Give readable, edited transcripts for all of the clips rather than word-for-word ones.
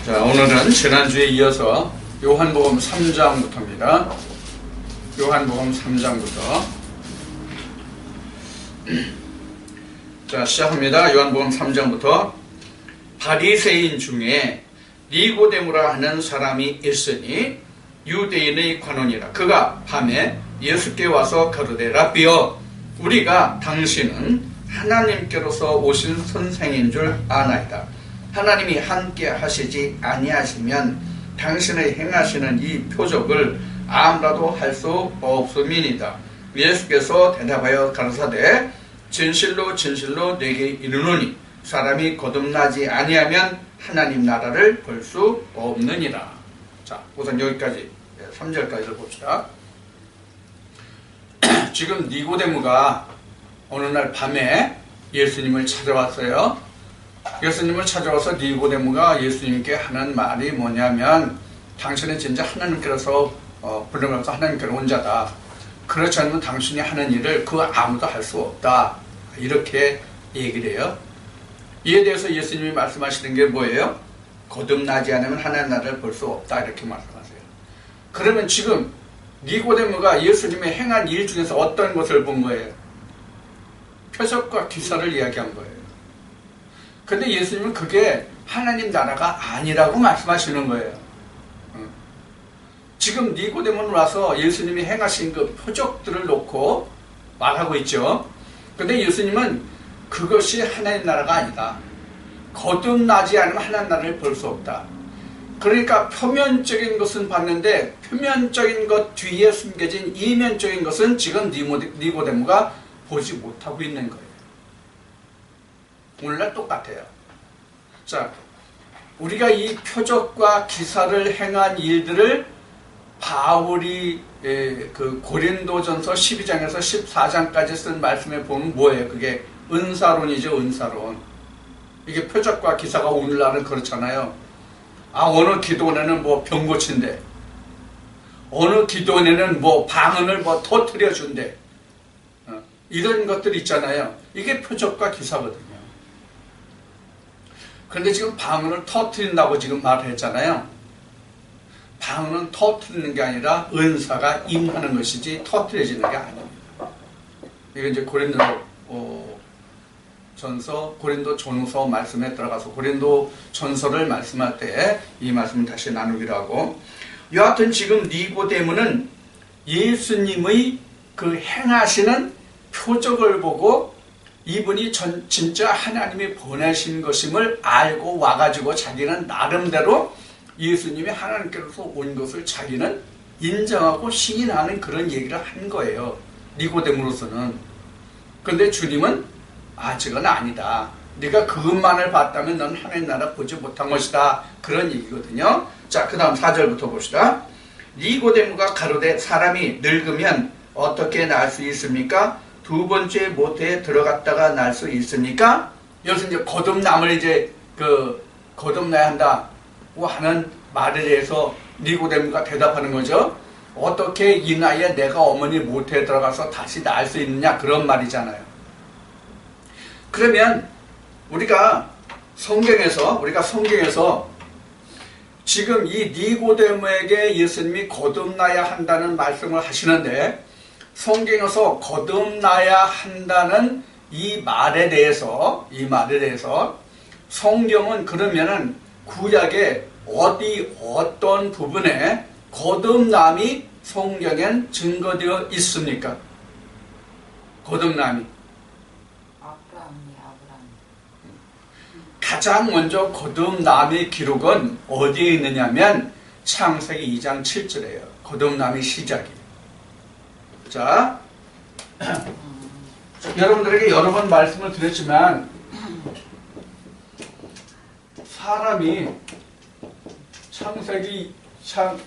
자, 오늘은 지난주에 이어서 요한복음 3장부터입니다. 요한복음 3장부터. 자, 시작합니다. 요한복음 3장부터. 바리새인 중에 니고데모라 하는 사람이 있으니 유대인의 관원이라. 그가 밤에 예수께 와서 가로되 랍비여, 우리가 당신은 하나님께로서 오신 선생인 줄 아나이다. 하나님이 함께 하시지 아니하시면 당신의 행하시는 이 표적을 아무라도 할 수 없음이니이다. 예수께서 대답하여 가라사대 진실로 진실로 내게 이르노니 사람이 거듭나지 아니하면 하나님 나라를 볼 수 없느니라. 자, 우선 여기까지 3절까지를 봅시다. 지금 니고데모가 어느 날 밤에 예수님을 찾아왔어요. 예수님을 찾아와서 니고데모가 예수님께 하는 말이 뭐냐면, 당신은 진짜 하나님께서 불러면서 하나님께로 온 자다. 그렇지 않으면 당신이 하는 일을 그 아무도 할 수 없다. 이렇게 얘기를 해요. 이에 대해서 예수님이 말씀하시는 게 뭐예요? 거듭나지 않으면 하나님 나라를 볼 수 없다. 이렇게 말씀하세요. 그러면 지금 니고데모가 예수님의 행한 일 중에서 어떤 것을 본 거예요? 표적과 기사를 이야기한 거예요. 근데 예수님은 그게 하나님 나라가 아니라고 말씀하시는 거예요. 지금 니고데모는 와서 예수님이 행하신 그 표적들을 놓고 말하고 있죠. 근데 예수님은 그것이 하나님 나라가 아니다. 거듭나지 않으면 하나님 나라를 볼 수 없다. 그러니까 표면적인 것은 봤는데 표면적인 것 뒤에 숨겨진 이면적인 것은 지금 니고데모가 보지 못하고 있는 거예요. 오늘날 똑같아요. 자, 우리가 이 표적과 기사를 행한 일들을 바울이 그 고린도전서 12장에서 14장까지 쓴 말씀에 보면 뭐예요? 그게 은사론이죠. 은사론. 이게 표적과 기사가 오늘날은 그렇잖아요. 어느 기도원에는 뭐 병 고친대, 어느 기도원에는 뭐 방언을 뭐 터뜨려 준대, 이런 것들 있잖아요. 이게 표적과 기사거든요. 그런데 지금 방언을 터뜨린다고 지금 말했잖아요. 방언은 터뜨리는 게 아니라 은사가 임하는 것이지 터뜨려지는 게 아닙니다. 이게 이제 고린도 전서 말씀에 들어가서 고린도 전서를 말씀할 때 이 말씀을 다시 나누기로 하고, 여하튼 지금 니고데모는 예수님의 그 행하시는 표적을 보고 이분이 진짜 하나님이 보내신 것임을 알고 와가지고 자기는 나름대로 예수님이 하나님께로서 온 것을 자기는 인정하고 시인하는 그런 얘기를 한 거예요. 니고데모로서는. 그런데 주님은 저건 아니다. 네가 그것만을 봤다면 넌 하나님 나라 보지 못한 것이다. 그런 얘기거든요. 자, 그 다음 4절부터 봅시다. 니고데모가 가로되 사람이 늙으면 어떻게 날 수 있습니까? 두 번째 모태에 들어갔다가 날 수 있으니까. 여기서 이제 거듭남을 이제 거듭나야 한다고 하는 말에 대해서 니고데모가 대답하는 거죠. 어떻게 이 나이에 내가 어머니 모태에 들어가서 다시 날 수 있느냐, 그런 말이잖아요. 그러면 우리가 성경에서 지금 이 니고데모에게 예수님이 거듭나야 한다는 말씀을 하시는데, 성경에서 거듭나야 한다는 이 말에 대해서 성경은 그러면은 구약의 어떤 부분에 거듭남이 성경엔 증거되어 있습니까? 거듭남이. 가장 먼저 거듭남의 기록은 어디에 있느냐면 창세기 2장 7절이에요. 거듭남의 시작이. 자, 여러분들에게 여러 번 말씀을 드렸지만, 사람이 창세기 1장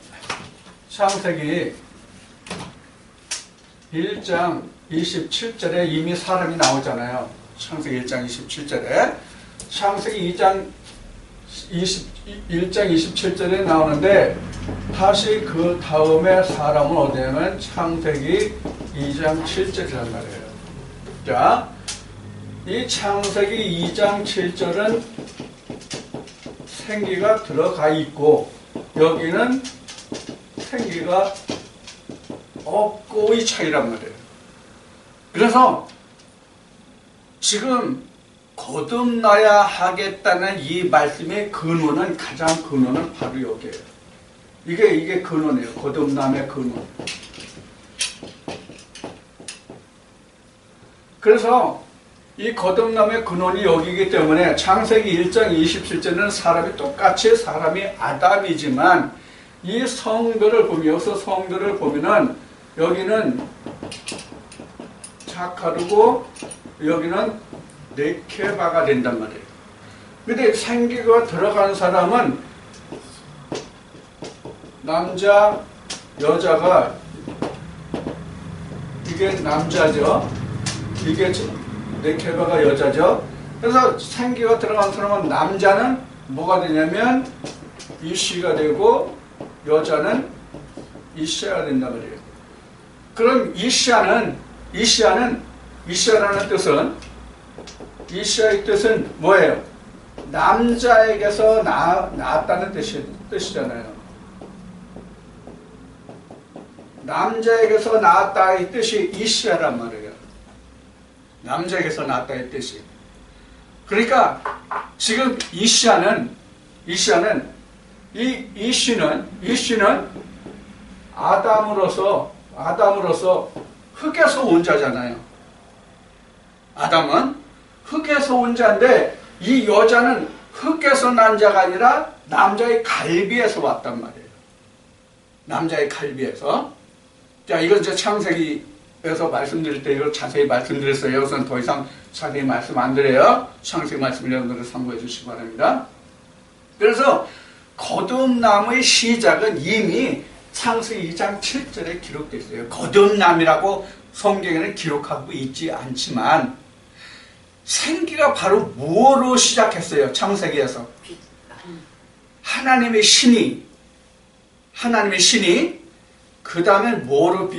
27절에 이미 사람이 나오잖아요. 창세기 1장 27절에. 창세기 1장 27절에 나오는데, 다시 그 다음에 사람은 어디냐면 창세기 2장 7절이란 말이에요. 자, 이 창세기 2장 7절은 생기가 들어가 있고 여기는 생기가 없고의 차이란 말이에요. 그래서 지금 거듭나야 하겠다는 이 말씀의 근원은 가장 근원은 바로 여기에요. 이게 근원이에요. 거듭남의 근원. 그래서 이 거듭남의 근원이 여기이기 때문에 창세기 1장 27절에는 사람이 똑같이 사람이 아담이지만 이 성들을 보면 여기서 성들을 보면은 여기는 자카르고 여기는 네케바가 된단 말이에요. 근데 생기가 들어간 사람은 남자, 여자가 이게 남자죠. 이게 네케바가 여자죠. 그래서 생기가 들어간 사람은 남자는 뭐가 되냐면 이씨가 되고 여자는 이시아가 된단 말이에요. 그럼 이시아라는 뜻은 이시아의 뜻은 뭐예요? 남자에게서 낳았다는 뜻이잖아요. 남자에게서 낳았다 이 뜻이 이시아란 말이에요. 남자에게서 낳았다 이 뜻이. 그러니까 지금 이시아는 아담으로서 흙에서 온 자잖아요. 아담은 흙에서 온 자인데 이 여자는 흙에서 난 자가 아니라 남자의 갈비에서 왔단 말이에요. 남자의 갈비에서. 자, 이건 이제 창세기에서 말씀드릴 때 이걸 자세히 말씀드렸어요. 여기서는 더 이상 자세히 말씀 안 드려요. 창세기 말씀을 여러분들 참고해 주시기 바랍니다. 그래서 거듭남의 시작은 이미 창세기 2장 7절에 기록되어 있어요. 거듭남이라고 성경에는 기록하고 있지 않지만 생기가 바로 뭐로 시작했어요? 창세기에서 하나님의 신이 그 다음에 뭐로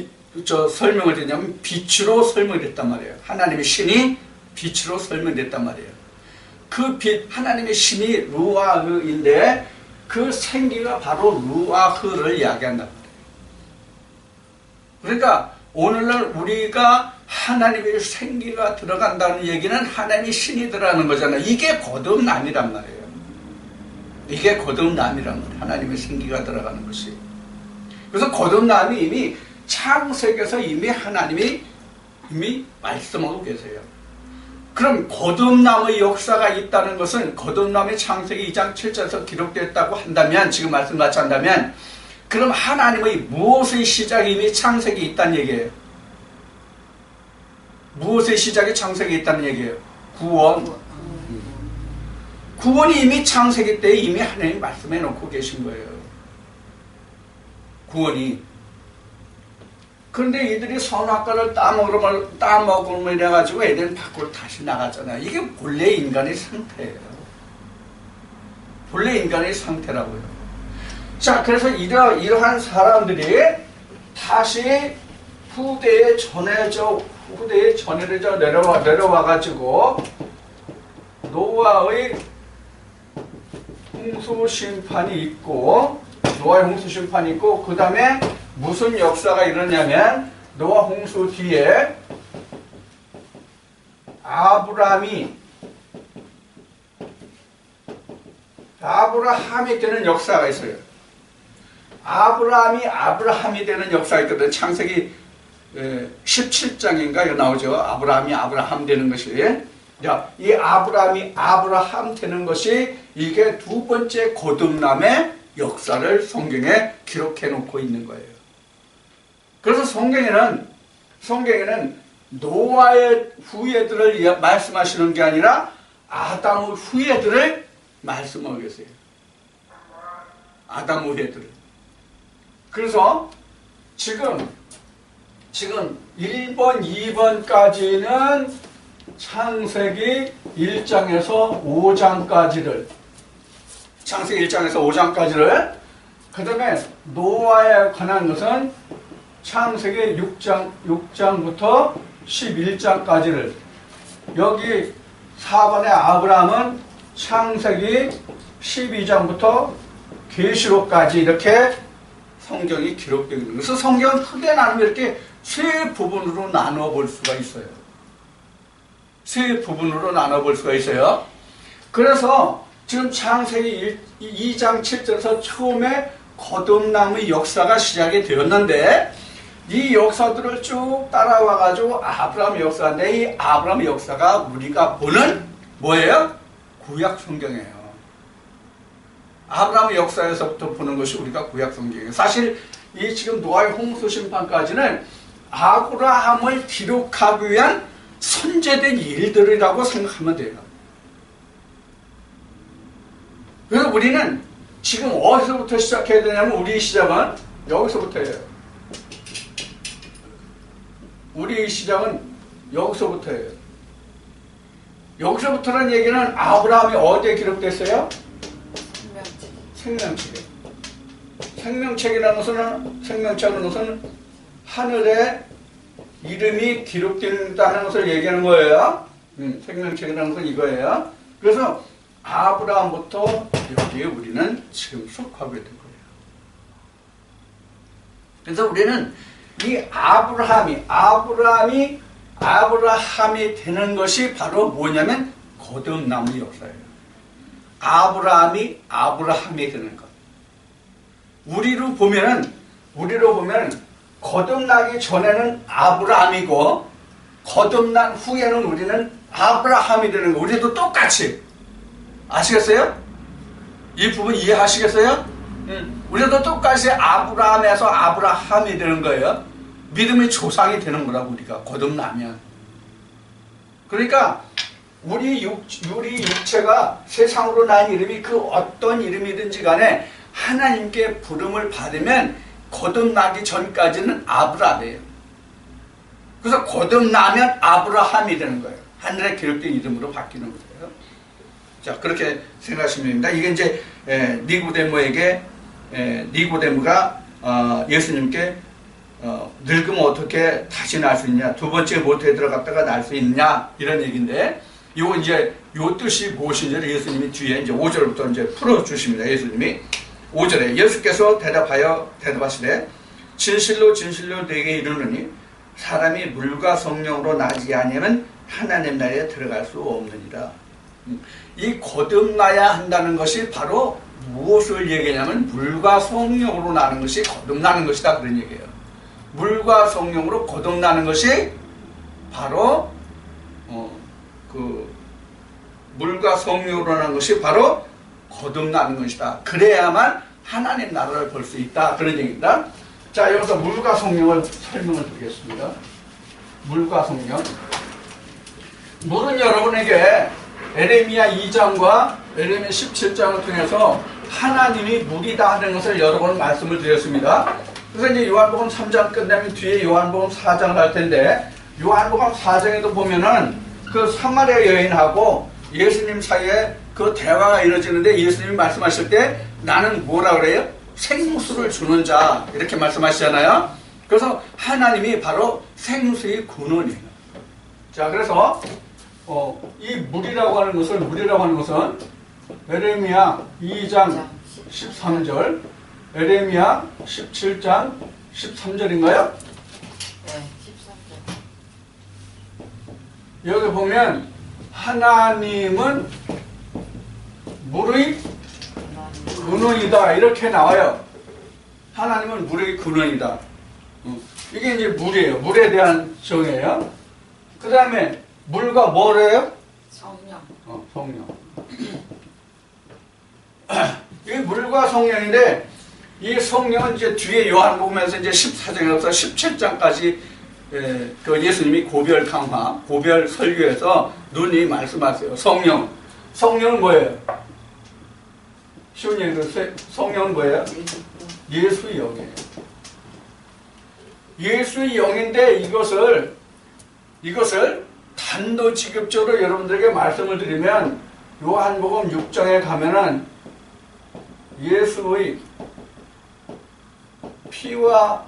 설명을 했냐면 빛으로 설명됐단 말이에요. 하나님의 신이 빛으로 설명됐단 말이에요. 그 빛, 하나님의 신이 루아흐인데 그 생기가 바로 루아흐를 이야기한단 말이에요. 그러니까 오늘날 우리가 하나님의 생기가 들어간다는 얘기는 하나님의 신이 들어가는 거잖아요. 이게 거듭남이란 말이에요. 이게 거듭남이란 말이에요. 하나님의 생기가 들어가는 것이. 그래서 거듭남이 이미 창세기에서 이미 하나님이 이미 말씀하고 계세요. 그럼 거듭남의 역사가 있다는 것은 거듭남의 창세기 2장 7절에서 기록됐다고 한다면 지금 말씀같이 한다면 그럼 하나님의 무엇의 시작이 이미 창세기에 있다는 얘기예요. 무엇의 시작이 창세기에 있다는 얘기예요. 구원이 이미 창세기 때 이미 하나님이 말씀해 놓고 계신 거예요. 구원이. 그런데 이들이 선악과를 따먹으면 이래가지고 애들은 밖으로 다시 나갔잖아요. 이게 본래 인간의 상태예요. 본래 인간의 상태라고요. 자, 그래서 이러한 사람들이 다시 후대에 전해져 내려와가지고 노아의 홍수 심판이 있고 그 다음에 무슨 역사가 일어나냐면 노아 홍수 뒤에 아브라함이 되는 역사가 있어요. 아브라함이 되는 역사가 있거든요. 창세기 17장인가 나오죠. 아브라함 되는 것이. 이 아브라함 되는 것이 이게 두 번째 거듭남의 역사를 성경에 기록해 놓고 있는 거예요. 그래서 성경에는 노아의 후예들을 말씀하시는 게 아니라 아담의 후예들을 말씀하고 계세요. 아담 후예들을. 그래서 지금 1번, 2번까지는 창세기 1장에서 5장까지를 창세기 1장에서 5장까지를 그 다음에 노아에 관한 것은 창세기 6장부터 11장까지를 여기 4번의 아브라함은 창세기 12장부터 계시록까지 이렇게 성경이 기록되어 있는 거예요. 그래서 성경은 크게 나누면 이렇게 세 부분으로 나눠 볼 수가 있어요. 세 부분으로 나눠 볼 수가 있어요. 그래서 지금 창세기 2장 7절에서 처음에 거듭남의 역사가 시작이 되었는데 이 역사들을 쭉 따라와 가지고 아브라함의 역사인데 이 아브라함의 역사가 우리가 보는 뭐예요? 구약 성경이에요. 아브라함의 역사에서부터 보는 것이 우리가 구약 성경이에요. 사실 이 지금 노아의 홍수 심판까지는 아브라함을 기록하기 위한 선제된 일들이라고 생각하면 돼요. 그래서 우리는 지금 어디서부터 시작해야 되냐면 우리의 시작은 여기서부터예요. 우리의 시작은 여기서부터예요. 여기서부터라는 얘기는 아브라함이 어디에 기록됐어요? 생명책에. 생명책이라는 것은 하늘에 이름이 기록된다는 것을 얘기하는 거예요. 생명책이라는 것은 이거예요. 그래서 아브라함부터 여기에 우리는 지금 속하게 된 거예요. 그래서 우리는 이 아브라함이 되는 것이 바로 뭐냐면 거듭남의 역사예요. 아브라함이 되는 것. 우리로 보면 거듭나기 전에는 아브라함이고 거듭난 후에는 우리는 아브라함이 되는 거. 우리도 똑같이. 아시겠어요? 이 부분 이해하시겠어요? 우리도 똑같이 아브라함에서 아브라함이 되는 거예요. 믿음의 조상이 되는 거라고 우리가 거듭나면. 그러니까 우리 육체가 세상으로 난 이름이 그 어떤 이름이든지 간에 하나님께 부름을 받으면 거듭나기 전까지는 아브라함이에요. 그래서 거듭나면 아브라함이 되는 거예요. 하늘에 기록된 이름으로 바뀌는 거예요. 자, 그렇게 생각하시면 됩니다. 이게 이제 니고데모가 예수님께 늙으면 어떻게 다시 날 수 있냐, 두 번째 모태에 들어갔다가 날 수 있냐, 이런 얘기인데, 요 이제 요 뜻이 무엇인지를 예수님이 뒤에 이제 5절부터 이제 풀어주십니다. 예수님이 5절에 예수께서 대답하시되 진실로 진실로 네게 이르노니 사람이 물과 성령으로 나지 아니하면 하나님 나라에 들어갈 수 없느니라. 이 거듭나야 한다는 것이 바로 무엇을 얘기하냐면 물과 성령으로 나는 것이 거듭나는 것이다, 그런 얘기예요. 물과 성령으로 거듭나는 것이 바로 물과 성령으로 나는 것이 바로 거듭나는 것이다. 그래야만 하나님 나라를 볼 수 있다, 그런 얘기입니다. 자, 여기서 물과 성령을 설명을 드리겠습니다. 물과 성령. 물은 여러분에게 에레미야 2장과 에레미야 17장을 통해서 하나님이 물이다 하는 것을 여러 번 말씀을 드렸습니다. 그래서 이제 요한복음 3장 끝나면 뒤에 요한복음 4장을 할 텐데, 요한복음 4장에도 보면은 그 사마리아 여인하고 예수님 사이에 그 대화가 이루어지는데 예수님이 말씀하실 때 나는 뭐라 그래요? 생수를 주는 자, 이렇게 말씀하시잖아요. 그래서 하나님이 바로 생수의 근원이에요. 자, 그래서 이 물이라고 하는 것은 에레미야 2장 13절, 에레미야 17장 13절인가요? 네, 13절. 여기 보면 하나님은 물의 근원이다, 이렇게 나와요. 하나님은 물의 근원이다. 이게 이제 물이에요. 물에 대한 정의예요. 그 다음에 물과 뭐래요? 성령. 성령. 이 물과 성령인데, 이 성령은 이제 뒤에 요한복음에서 이제 14장에서 17장까지 그 예수님이 고별 강화, 고별 설교에서 눈이 말씀하세요. 성령은 뭐예요? 쉬운 얘기로 성령은 뭐예요? 예수의 영이에요. 예수의 영인데 이것을 단도직입적으로 여러분들에게 말씀을 드리면 요한복음 6장에 가면은 예수의 피와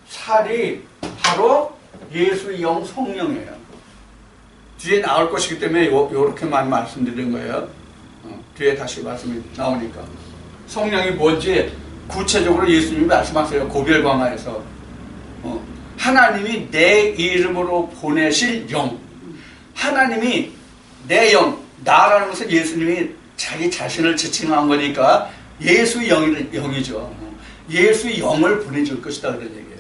살이 바로 예수의 영 성령이에요. 뒤에 나올 것이기 때문에 요렇게만 말씀드린 거예요. 뒤에 다시 말씀이 나오니까. 성령이 뭔지 구체적으로 예수님이 말씀하세요. 고별광화에서. 하나님이 내 이름으로 보내실 영. 하나님이 내 영, 나라는 것은 예수님이 자기 자신을 지칭한 거니까 예수 영이죠. 예수 영을 보내줄 것이다 그런 얘기예요.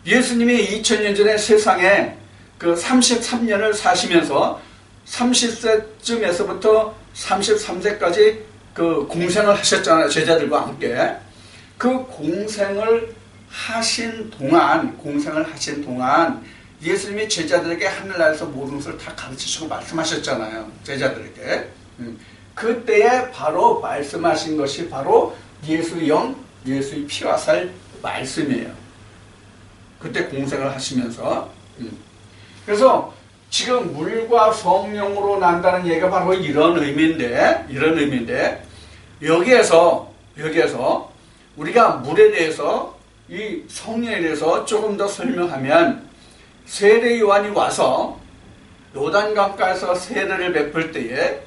예수님이 2000년 전에 세상에 그 33년을 사시면서 30세쯤에서부터 33세까지 그 공생을 하셨잖아요. 제자들과 함께. 그 공생을 하신 동안 예수님이 제자들에게 하늘나라에서 모든 것을 다 가르치시고 말씀하셨잖아요. 제자들에게. 그때에 바로 말씀하신 것이 바로 예수의 영, 예수의 피와 살 말씀이에요. 그때 공생을 하시면서. 그래서 지금 물과 성령으로 난다는 얘기가 바로 이런 의미인데 여기에서 우리가 물에 대해서 이 성령에 대해서 조금 더 설명하면 세례 요한이 와서 요단강가에서 세례를 베풀 때에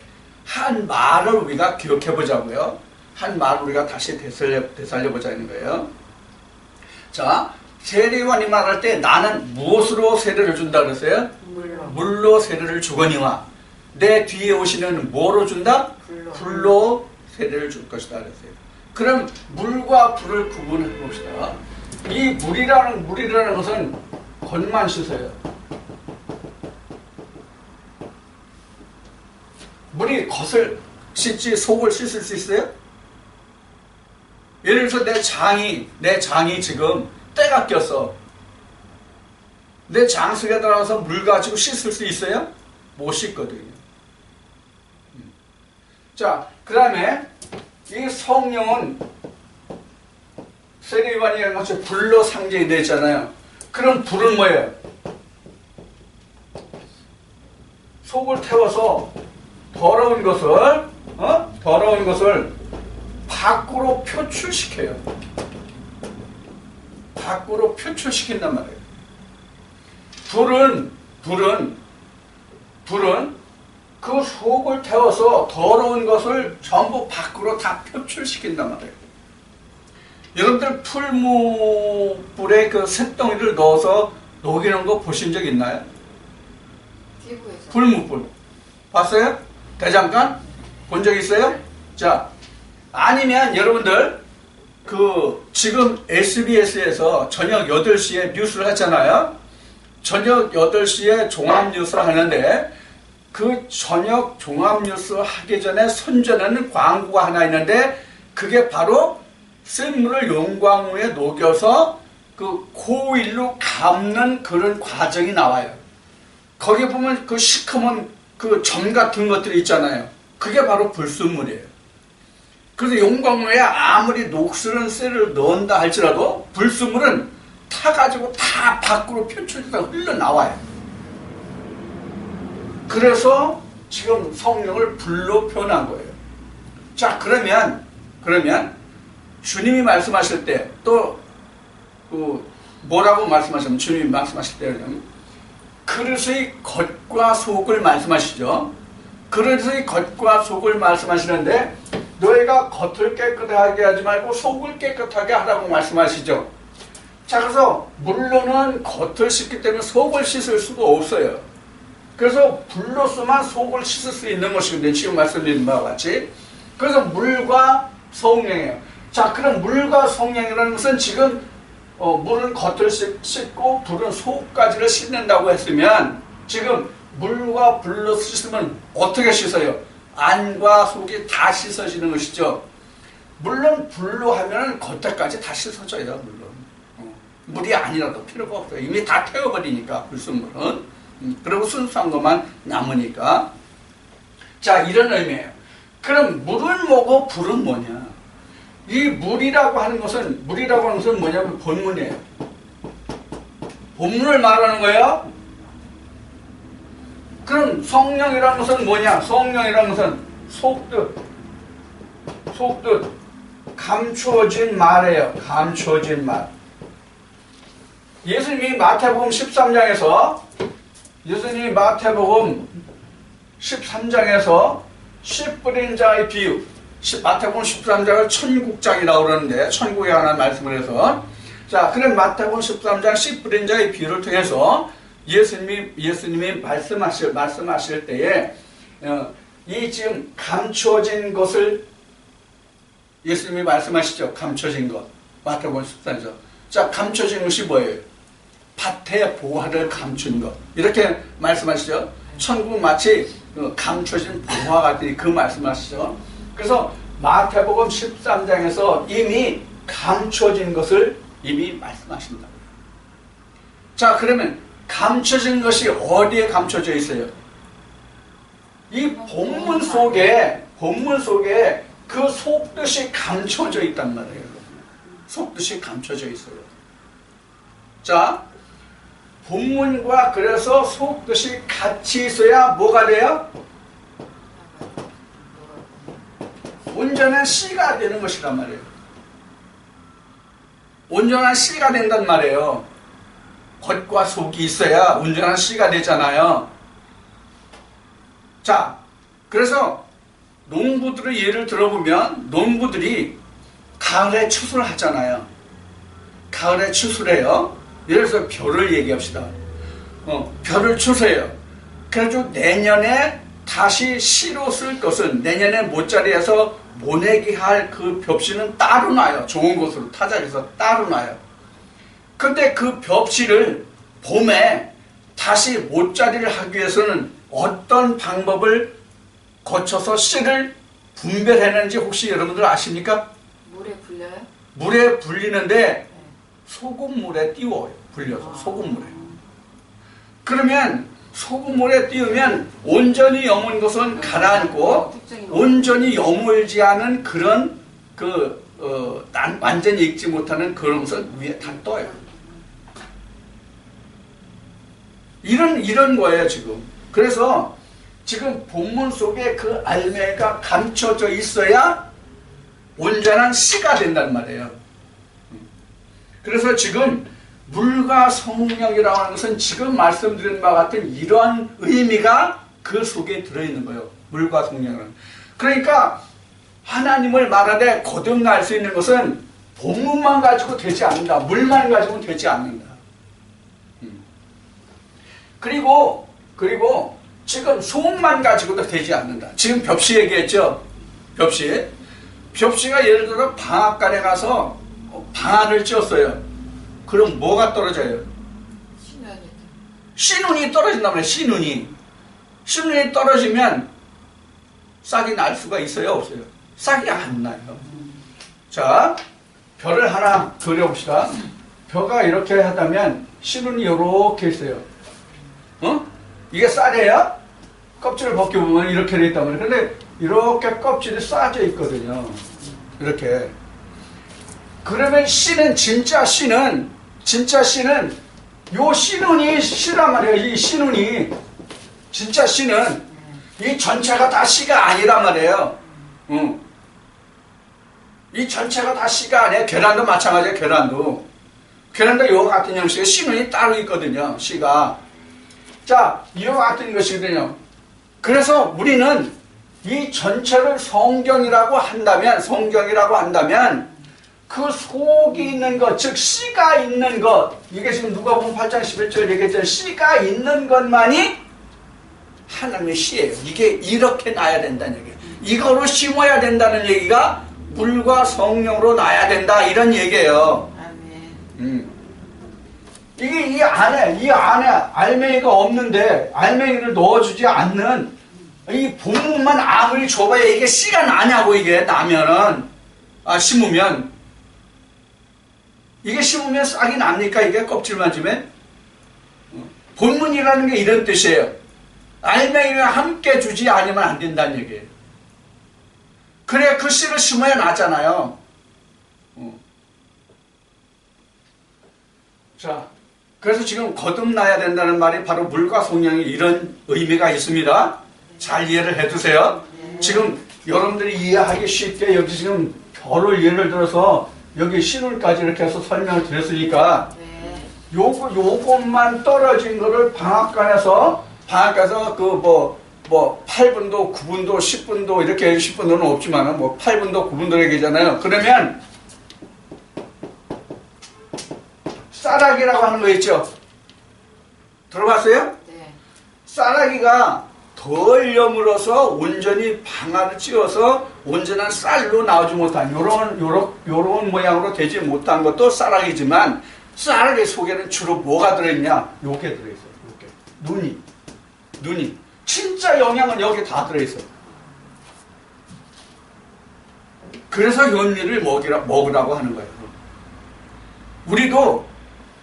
한 말을 우리가 기억해 보자고요. 한 말을 우리가 다시 되살려 보자는 거예요. 자, 세례 요한이 말할 때 나는 무엇으로 세례를 준다 그랬어요? 물로 세례를 주거니와 내 뒤에 오시는 뭐로 준다? 불로 세례를 줄 것이다 그랬어요. 그럼 물과 불을 구분해 봅시다. 이 물이라는 것은 겉만 씻어요. 물이 겉을 씻지 속을 씻을 수 있어요? 예를 들어서 내 장이 지금 때가 꼈어. 내 장 속에 들어가서 물 가지고 씻을 수 있어요? 못 씻거든요. 자, 그 다음에 이 성령은 세례 요한이라는 것이 불로 상징이 되어 있잖아요. 그럼 불은 뭐예요? 속을 태워서 더러운 것을 밖으로 표출시켜요. 밖으로 표출시킨단 말이에요. 불은 그 속을 태워서 더러운 것을 전부 밖으로 다 표출시킨단 말이에요. 여러분들 풀무불에 그 쇳덩이를 넣어서 녹이는 거 보신 적 있나요? 피부에서. 풀무불 봤어요? 대장간? 본 적 있어요? 자, 아니면 여러분들 그 지금 SBS에서 저녁 8시에 뉴스를 하잖아요. 저녁 8시에 종합뉴스를 하는데 그 저녁 종합뉴스 하기 전에 선전하는 광고가 하나 있는데 그게 바로 쓴 물을 용광로에 녹여서 그 고일로 감는 그런 과정이 나와요. 거기 보면 그 시커먼 그 점 같은 것들이 있잖아요. 그게 바로 불순물이에요. 그래서 용광로에 아무리 녹슬은 쇠를 넣는다 할지라도 불순물은 타가지고 다 밖으로 표출돼서 흘러나와요. 그래서 지금 성령을 불로 표현한 거예요. 자, 그러면 주님이 말씀하실 때 또 뭐라고 말씀하시면 주님이 말씀하실 때는 그릇의 겉과 속을 말씀하시죠. 그릇의 겉과 속을 말씀하시는데 너희가 겉을 깨끗하게 하지 말고 속을 깨끗하게 하라고 말씀하시죠. 자, 그래서 물로는 겉을 씻기 때문에 속을 씻을 수가 없어요. 그래서 불로서만 속을 씻을 수 있는 것이거든요. 지금 말씀드린 바와 같이. 그래서 물과 성령이에요. 자, 그럼 물과 성령이라는 것은 지금 물은 겉을 씻고 불은 속까지를 씻는다고 했으면 지금 물과 불로 씻으면 어떻게 씻어요? 안과 속이 다 씻어지는 것이죠. 물론 불로 하면 겉에까지 다 씻어져요. 물론 물이 아니라도 필요가 없어요. 이미 다 태워버리니까 불순물은. 그리고 순수한 것만 남으니까. 자, 이런 의미예요. 그럼 물은 뭐고 불은 뭐냐? 이 물이라고 하는 것은 뭐냐면 본문이에요. 본문을 말하는 거예요. 그럼 성령이라는 것은 뭐냐? 성령이라는 것은 속뜻, 감추어진 말이에요. 감추어진 말. 예수님이 마태복음 13장에서 씨 뿌린 자의 비유. 마태복음 13장을 천국장이라고 그러는데 천국에 관한 말씀을 해서 자, 그럼 마태복음 13장 씨 뿌린 자의 비유를 통해서 예수님이 말씀하실 때에 이 지금 감춰진 것을 예수님이 말씀하시죠. 감춰진 것. 마태복음 13장. 자, 감춰진 것이 뭐예요? 밭의 보화를 감춘 것. 이렇게 말씀하시죠. 천국 마치 감춰진 보화 같으니 그 말씀하시죠. 그래서 마태복음 13장에서 이미 감춰진 것을 이미 말씀하신다. 자, 그러면 감춰진 것이 어디에 감춰져 있어요? 이 본문 속에 그 속뜻이 감춰져 있단 말이에요. 속뜻이 감춰져 있어요. 자, 본문과 그래서 속뜻이 같이 있어야 뭐가 돼요? 온전한 씨가 되는 것이란 말이에요. 온전한 씨가 된단 말이에요. 겉과 속이 있어야 온전한 씨가 되잖아요. 자, 그래서 농부들의 예를 들어보면 농부들이 가을에 추수를 하잖아요. 가을에 추수를 해요. 예를 들어서 벼를 얘기합시다. 벼를 추수해요. 그래가지고 내년에 다시 씨로 쓸 것은 내년에 모짜리에서 모내기 할 그 벽씨는 따로 놔요. 좋은 곳으로 타작해서 따로 놔요. 근데 그 벽씨를 봄에 다시 모짜리를 하기 위해서는 어떤 방법을 거쳐서 씨를 분별해내는지 혹시 여러분들 아십니까? 물에 불려요? 물에 불리는데 소금물에 띄워요. 불려서 소금물에. 그러면 소금물에 띄우면 온전히 여문 것은 가라앉고 온전히 여물지 않은 그런 완전히 익지 못하는 그런 것은 위에 다 떠요. 이런 거예요 지금. 그래서 지금 본문 속에 그 알매가 감춰져 있어야 온전한 씨가 된단 말이에요. 그래서 지금 물과 성령이라고 하는 것은 지금 말씀드린 바와 같은 이러한 의미가 그 속에 들어있는 거예요. 물과 성령은. 그러니까 하나님을 말하되 거듭날 수 있는 것은 본문만 가지고 되지 않는다. 물만 가지고는 되지 않는다. 그리고 지금 소음만 가지고도 되지 않는다. 지금 벽시 얘기했죠. 벽시가 예를 들어 방앗간에 가서 방안을 찧었어요. 그럼 뭐가 떨어져요? 씨눈이 떨어진단 말이에요. 씨눈이 떨어지면 싹이 날 수가 있어요? 없어요? 싹이 안 나요. 자, 벼를 하나 그려봅시다. 벼가 이렇게 하다면 씨눈이 이렇게 있어요. 이게 쌀이에요? 껍질을 벗겨보면 이렇게 돼 있단 말이에요. 근데 이렇게 껍질이 싸져 있거든요. 이렇게. 그러면 씨는 진짜 씨는 요 씨눈이 씨란 말이에요. 이 씨눈이 진짜 씨는 이 전체가 다 씨가 아니란 말이에요. 이 전체가 다 씨가 아니에요. 계란도 마찬가지예요. 계란도 요 같은 형식의 씨눈이 따로 있거든요. 씨가. 자, 이와 같은 것이거든요. 그래서 우리는 이 전체를 성경이라고 한다면 그 속이 있는 것, 즉 씨가 있는 것, 이게 지금 누가복음 8장 11절 얘기했잖아요. 씨가 있는 것만이 하나님의 씨예요. 이게 이렇게 나야 된다는 얘기예요. 이거로 심어야 된다는 얘기가 물과 성령으로 나야 된다 이런 얘기예요. 이게 이 안에 알맹이가 없는데 알맹이를 넣어주지 않는 이 본문만 아무리 좁아야 이게 씨가 나냐고. 이게 나면은 심으면 이게 심으면 싹이 납니까? 이게 껍질만 주면? 본문이라는 게 이런 뜻이에요. 알맹이와 함께 주지 않으면 안 된다는 얘기예요. 그래 그 씨를 심어야 나잖아요. 자, 그래서 지금 거듭나야 된다는 말이 바로 물과 성령이 이런 의미가 있습니다. 잘 이해를 해두세요. 지금 여러분들이 이해하기 쉽게 여기 지금 별을 예를 들어서 여기 신울까지 이렇게 해서 설명을 드렸으니까 요것만 떨어진 거를 방앗간에서 그 뭐 8분도, 9분도, 10분도 이렇게 10분도는 없지만 뭐 8분도, 9분도 얘기잖아요. 그러면 쌀아기라고 하는 거 있죠? 들어봤어요? 네. 쌀아기가 덜 여물어서 온전히 방아를 찧어서 온전한 쌀로 나오지 못한 요런 모양으로 되지 못한 것도 쌀아기지만 쌀아기 속에는 주로 뭐가 들어있냐? 요게 들어있어요. 요게. 눈이. 진짜 영양은 여기 다 들어있어요. 그래서 현미를 먹으라고 하는 거예요.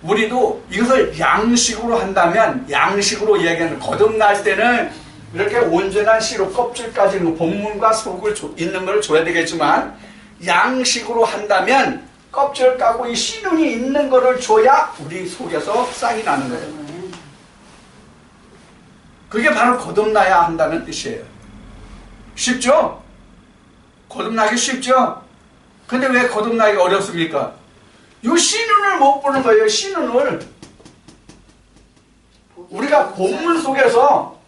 우리도 이것을 양식으로 한다면, 양식으로 이야기하는, 거듭날 때는 이렇게 온전한 씨로 껍질까지 본문과 속을 있는 걸 줘야 되겠지만, 양식으로 한다면 껍질 까고 이 씨눈이 있는 거를 줘야 우리 속에서 싹이 나는 거예요. 그게 바로 거듭나야 한다는 뜻이에요. 쉽죠? 거듭나기 쉽죠? 근데 왜 거듭나기가 어렵습니까? 이 씨눈을 못 보는 거예요. 씨눈을. 우리가 본문 속에서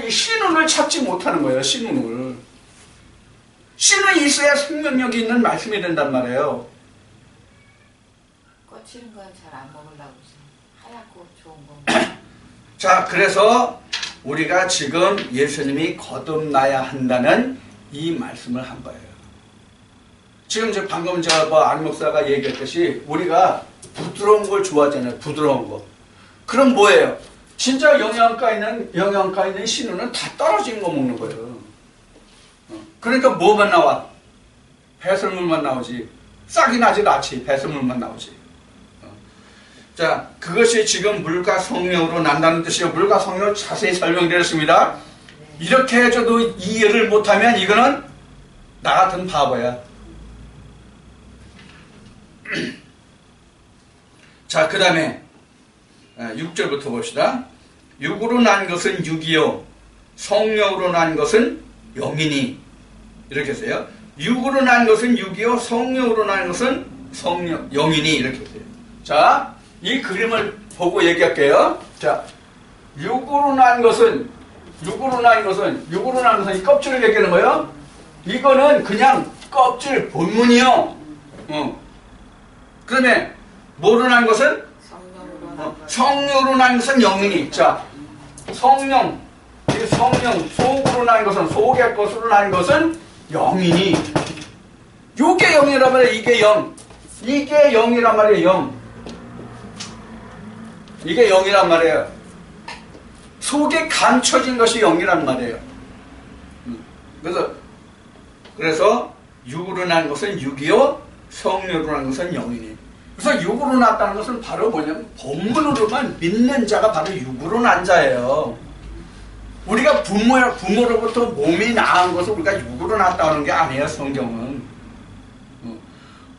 이 씨눈을 찾지 못하는 거예요. 씨눈을. 씨눈이 있어야 생명력이 있는 말씀이 된단 말이에요. 꽂히는 건 잘 안 먹으려고 하얗고 좋은 거. 자, 그래서 우리가 지금 예수님이 거듭나야 한다는 이 말씀을 한 거예요. 지금 방금 안 목사가 얘기했듯이 우리가 부드러운 걸 좋아하잖아요. 부드러운 거. 그럼 뭐예요? 진짜 영양가 있는 신우는 다 떨어진 거 먹는 거예요. 그러니까 뭐만 나와? 배설물만 나오지. 싹이 나지 않지. 배설물만 나오지. 자, 그것이 지금 물과 성령으로 난다는 뜻이에요. 물과 성령을 자세히 설명드렸습니다. 이렇게 해줘도 이해를 못하면 이거는 나 같은 바보야. 자, 그 다음에 6절부터 봅시다. 육으로 난 것은 육이요 성령으로 난 것은 영이니. 이렇게 했어요. 육으로 난 것은 육이요 성령으로 난 것은 영이니. 이렇게 했어요. 자, 이 그림을 보고 얘기할게요. 자, 육으로 난 것은 이 껍질을 얘기하는 거예요. 이거는 그냥 껍질 본문이요. 그다음에 뭐로 난 것은? 성령으로 난 것은 영이니. 자, 성령, 속으로 난 것은, 속의 것으로 난 것은 영이니. 요게 영이란 말이에요. 이게 영. 이게 영이란 말이에요. 영. 이게 영이란 말이에요. 속에 감춰진 것이 영이란 말이에요. 그래서 육으로 난 것은 육이요 성령으로 난 것은 영이니. 그래서 육으로 났다는 것은 바로 뭐냐면 본문으로만 믿는 자가 바로 육으로 난 자예요. 우리가 부모로부터 몸이 나은 것을 우리가 육으로 났다는 게 아니에요. 성경은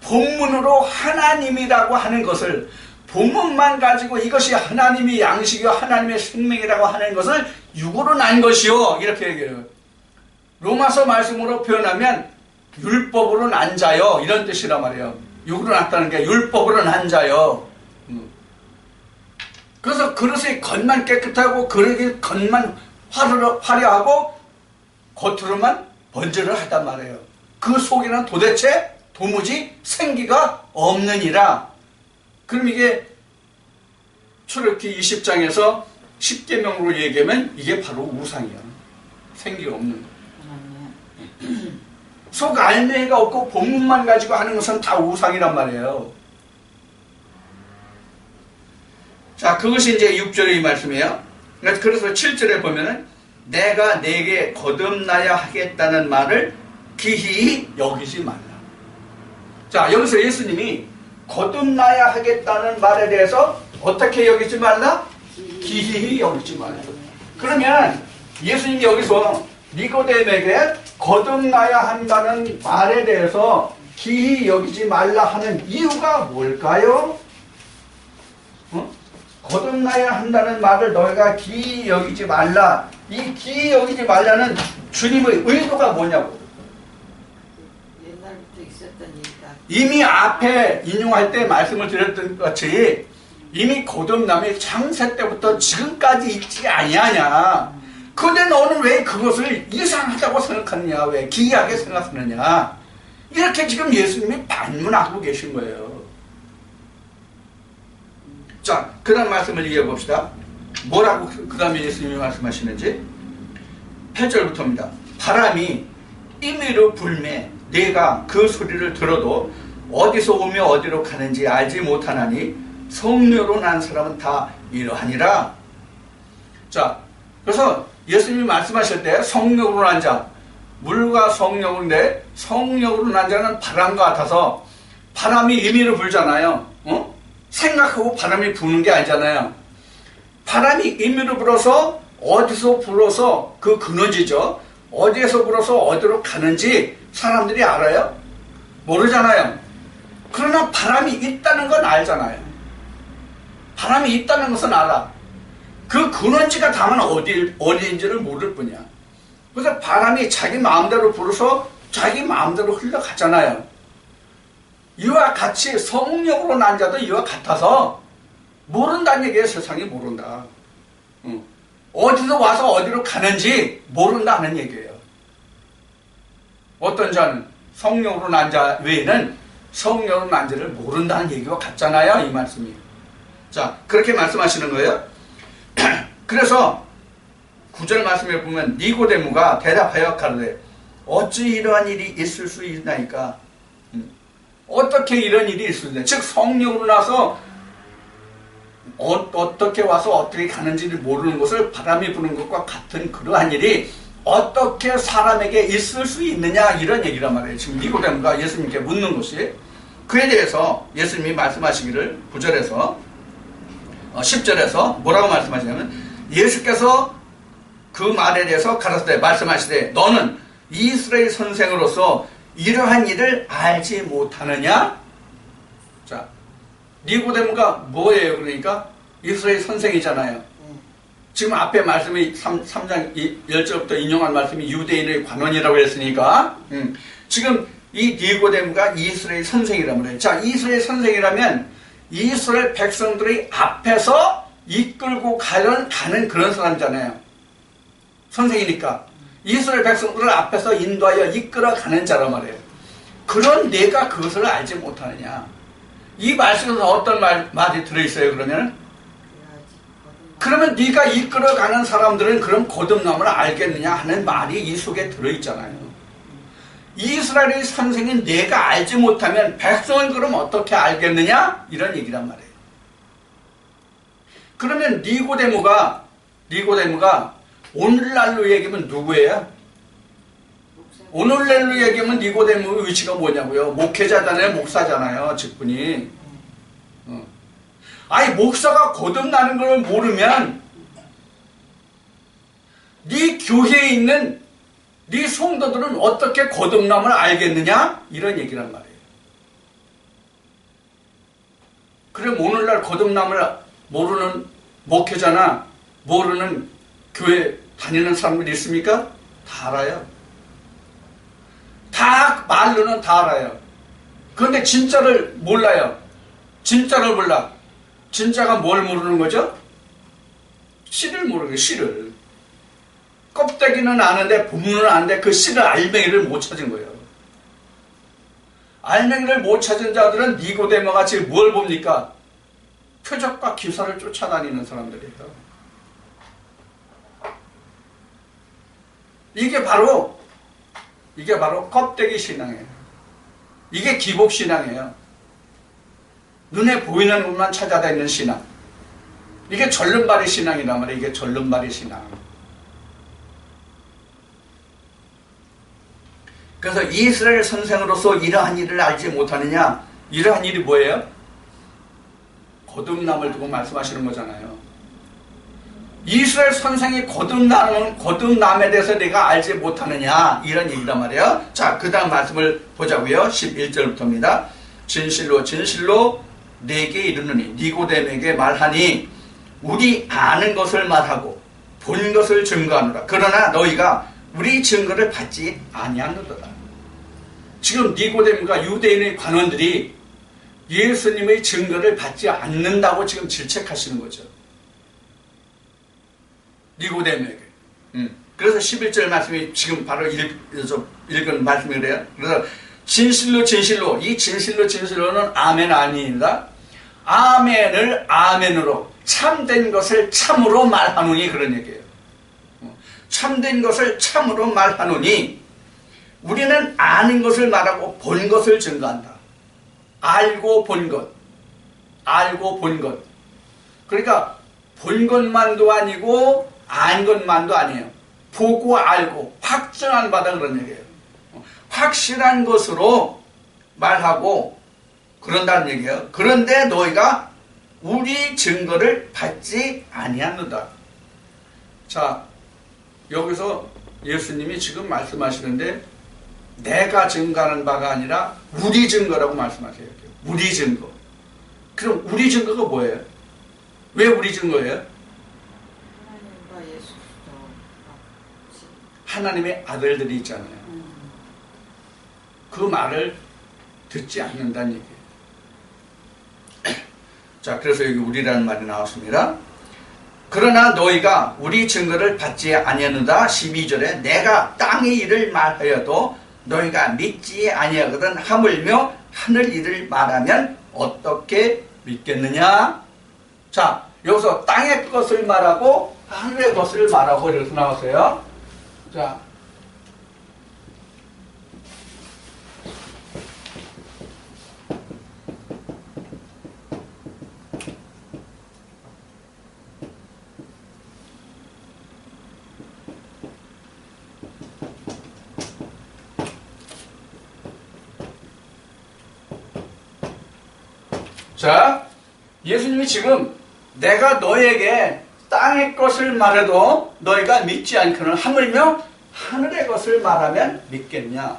본문으로 하나님이라고 하는 것을, 본문만 가지고 이것이 하나님의 양식이요 하나님의 생명이라고 하는 것을 육으로 난 것이요 이렇게 얘기해요. 로마서 말씀으로 표현하면 율법으로 난 자요 이런 뜻이란 말이에요. 육으로 났다는 게 율법으로 난 자요. 그래서 그릇의 겉만 깨끗하고 그릇의 겉만 화려하고 겉으로만 번제를 하단 말이에요. 그 속에는 도무지 생기가 없느니라. 그럼 이게 출애굽기 20장에서 10계명으로 얘기하면 이게 바로 우상이야. 생기가 없는 거. 속 알맹이가 없고 본문만 가지고 하는 것은 다 우상이란 말이에요. 자, 그것이 이제 6절의 말씀이에요. 그래서 7절에 보면은 내가 내게 거듭나야 하겠다는 말을 기히 여기지 말라. 자, 여기서 예수님이 거듭나야 하겠다는 말에 대해서 어떻게 여기지 말라? 기히 여기지 말라. 그러면 예수님이 여기서 니고데모에게 거듭나야 한다는 말에 대해서 기히 여기지 말라 하는 이유가 뭘까요? 거듭나야 한다는 말을 너희가 기히 여기지 말라. 이 기히 여기지 말라는 주님의 의도가 뭐냐고. 옛날부터 있었던 얘기다. 이미 앞에 인용할 때 말씀을 드렸던 것 같이 이미 거듭남이 창세 때부터 지금까지 있지 아니하냐. 근데 너는 왜 그것을 이상하다고 생각하느냐? 왜 기이하게 생각하느냐? 이렇게 지금 예수님이 반문하고 계신 거예요. 자, 그 다음 말씀을 이어봅시다. 뭐라고 그 다음에 예수님이 말씀하시는지. 8절부터입니다. 바람이 임의로 불매 내가 그 소리를 들어도 어디서 오며 어디로 가는지 알지 못하나니 성령으로 난 사람은 다 이러하니라. 자, 그래서 예수님이 말씀하실 때 성령으로 난 자, 물과 성령인데 성령으로 난 자는 바람과 같아서 바람이 임의로 불잖아요. 생각하고 바람이 부는 게 아니잖아요. 바람이 임의로 불어서 어디서 불어서 그 근원지죠. 어디에서 불어서 어디로 가는지 사람들이 알아요? 모르잖아요. 그러나 바람이 있다는 건 알잖아요. 바람이 있다는 것은 알아. 그 근원지가 다만 어디인지를 모를 뿐이야. 그래서 바람이 자기 마음대로 불어서 자기 마음대로 흘러가잖아요. 이와 같이 성령으로 난 자도 이와 같아서 모른다는 얘기예요. 세상이 모른다. 어디서 와서 어디로 가는지 모른다는 얘기예요. 어떤 자는 성령으로 난 자 외에는 성령으로 난 자를 모른다는 얘기와 같잖아요. 이 말씀이. 자, 그렇게 말씀하시는 거예요. 그래서 9절 말씀에 보면 니고데모가 대답하여 가로되 어찌 이러한 일이 있을 수 있나이까. 어떻게 이런 일이 있을 수 있나. 즉 성령으로 나서 어떻게 와서 어떻게 가는지를 모르는 것을 바람이 부는 것과 같은 그러한 일이 어떻게 사람에게 있을 수 있느냐, 이런 얘기란 말이에요. 지금 니고데모가 예수님께 묻는 것이. 그에 대해서 예수님이 말씀하시기를 9절에서 10절에서 뭐라고 말씀하시냐면 예수께서 그 말에 대해서 가라사대 말씀하시되 너는 이스라엘 선생으로서 이러한 일을 알지 못하느냐? 자, 니고데모가 뭐예요? 그러니까 이스라엘 선생이잖아요. 지금 앞에 말씀이 3장 10절부터 인용한 말씀이 유대인의 관원이라고 했으니까 지금 이 니고데모가 이스라엘 선생이라고 그래요. 자, 이스라엘 선생이라면 이스라엘 백성들의 앞에서 이끌고 가는 그런 사람이잖아요. 선생이니까 이스라엘 백성들을 앞에서 인도하여 이끌어가는 자란 말이에요. 그런 내가 그것을 알지 못하느냐. 이 말씀에서 어떤 말이 들어있어요? 그러면 네가 이끌어가는 사람들은 그럼 거듭남을 알겠느냐 하는 말이 이 속에 들어있잖아요. 이스라엘의 선생인 내가 알지 못하면 백성은 그럼 어떻게 알겠느냐? 이런 얘기란 말이에요. 그러면 니고데모가 오늘날로 얘기하면 누구예요? 오늘날로 얘기하면 니고데모의 위치가 뭐냐고요? 목회자잖아요, 목사잖아요, 직분이. 아니, 목사가 거듭나는 걸 모르면 네 교회에 있는 네 성도들은 어떻게 거듭남을 알겠느냐? 이런 얘기란 말이에요. 그럼 오늘날 거듭남을 모르는 목회자나 모르는 교회 다니는 사람들이 있습니까? 다 알아요. 다 말로는 다 알아요. 그런데 진짜를 몰라요. 진짜를 몰라. 진짜가 뭘 모르는 거죠? 씨를 모르는 거예요. 씨를. 껍데기는 아는데 본문은 아는데 그 씨를 알맹이를 못 찾은 거예요. 알맹이를 못 찾은 자들은 니고데모 같이 뭘 봅니까? 표적과 기사를 쫓아다니는 사람들이에요. 이게 바로 껍데기 신앙이에요. 이게 기복 신앙이에요. 눈에 보이는 것만 찾아다니는 신앙. 이게 절름발이 신앙이란 말이에요. 이게 절름발이 신앙. 그래서 이스라엘 선생으로서 이러한 일을 알지 못하느냐? 이러한 일이 뭐예요? 거듭남을 두고 말씀하시는 거잖아요. 이스라엘 선생이 거듭남에 대해서 내가 알지 못하느냐? 이런 얘기란 말이에요. 자, 그 다음 말씀을 보자고요. 11절부터입니다. 진실로 진실로 내게 이르노니 니고데모에게 말하니 우리 아는 것을 말하고 본 것을 증거하노라. 그러나 너희가 우리 증거를 받지 아니하노도다. 지금 니고데모가 유대인의 관원들이 예수님의 증거를 받지 않는다고 지금 질책하시는 거죠. 니고데모에게. 그래서 11절 말씀이 지금 바로 읽은 말씀이 그래요. 그래서 진실로 진실로, 이 진실로 진실로는 아멘 아닙니다. 아멘을 아멘으로, 참된 것을 참으로 말하노니, 그런 얘기예요. 참된 것을 참으로 말하노니, 우리는 아는 것을 말하고 본 것을 증거한다. 알고 본 것, 알고 본 것. 그러니까 본 것만도 아니고 안 것만도 아니에요. 보고 알고 확정한 바다, 그런 얘기예요. 확실한 것으로 말하고 그런다는 얘기예요. 그런데 너희가 우리 증거를 받지 아니하노다. 자, 여기서 예수님이 지금 말씀하시는데 내가 증거하는 바가 아니라 우리 증거라고 말씀하셔야 돼요. 우리 증거. 그럼 우리 증거가 뭐예요? 왜 우리 증거예요? 하나님과 예수 그리스도 하나님의 아들들이 있잖아요. 그 말을 듣지 않는다는 얘기예요. 자, 그래서 여기 우리라는 말이 나왔습니다. 그러나 너희가 우리 증거를 받지 아니하는다. 12절에 내가 땅의 일을 말하여도 너희가 믿지 아니하거든. 하물며 하늘 일을 말하면 어떻게 믿겠느냐? 자, 여기서 땅의 것을 말하고 하늘의 것을 말하고 이렇게 나왔어요. 자, 자, 예수님이 지금 내가 너에게 땅의 것을 말해도 너희가 믿지 않거든. 하물며 하늘의 것을 말하면 믿겠냐.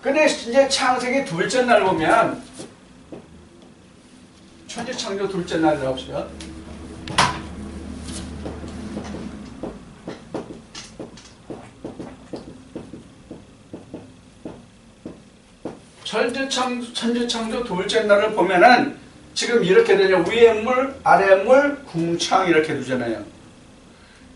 근데 이제 창세기 둘째 날 보면, 천지창조 둘째 날 나옵시다. 천지창조 둘째 날을 보면은 지금 이렇게 되냐. 위에 물, 아래 물, 궁창 이렇게 두잖아요.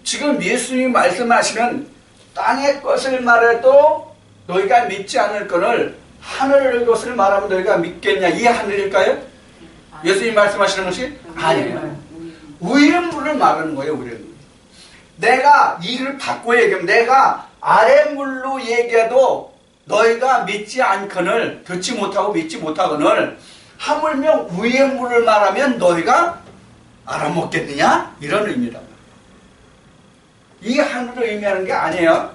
지금 예수님이 말씀하시는 땅의 것을 말해도 너희가 믿지 않을 거를 하늘의 것을 말하면 너희가 믿겠냐. 이 하늘일까요? 예수님이 말씀하시는 것이 아니에요. 위에 물을 말하는 거예요. 위에 물. 내가 이를 바꿔 얘기하면, 내가 아래 물로 얘기해도 너희가 믿지 않거늘, 듣지 못하고 믿지 못하거늘, 하물며 위의 물을 말하면 너희가 알아먹겠느냐? 이런 의미란 말이에요. 이 하늘을 의미하는 게 아니에요.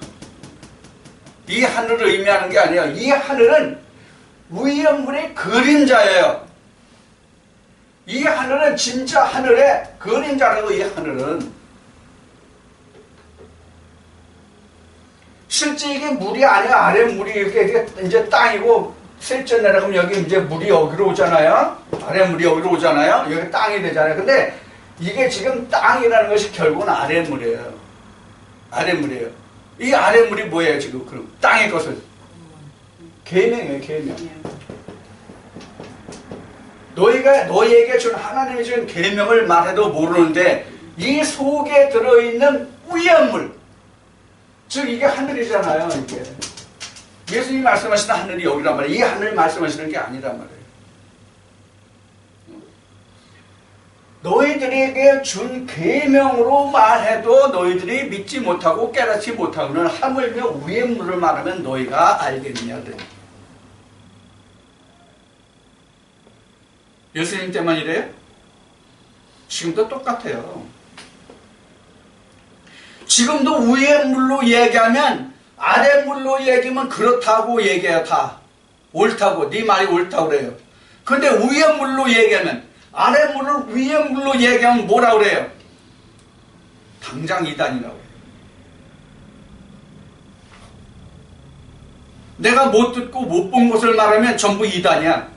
이 하늘을 의미하는 게 아니에요. 이 하늘은 위의 물의 그림자예요. 이 하늘은 진짜 하늘의 그림자라고. 이 하늘은 실제 이게 물이 아니야. 아래 물이 이렇게 이제 땅이고, 셋째 내려가면 여기 이제 물이 여기로 오잖아요. 아래 물이 여기로 오잖아요. 여기 땅이 되잖아요. 근데 이게 지금 땅이라는 것이 결국은 아래 물이에요. 아래 물이에요. 이 아래 물이 뭐예요, 지금? 그럼 땅의 것은 계명이에요, 계명. 너희에게 준 하나님이 준 계명을 말해도 모르는데 이 속에 들어있는 위의 물, 즉 이게 하늘이잖아요. 이게 예수님이 말씀하시는 하늘이 여기란 말이에요. 이 하늘 말씀하시는 게 아니란 말이에요. 너희들에게 준 계명으로 말해도 너희들이 믿지 못하고 깨닫지 못하고는 하물며 위의 물을 말하면 너희가 알겠느냐. 예수님 때만 이래요? 지금도 똑같아요. 지금도 위의 물로 얘기하면, 아래 물로 얘기하면 그렇다고 얘기해요. 다 옳다고, 네 말이 옳다고 그래요. 근데 위의 물로 얘기하면, 아래 물을 위의 물로 얘기하면 뭐라고 그래요? 당장 이단이라고 해요. 내가 못 듣고 못 본 것을 말하면 전부 이단이야.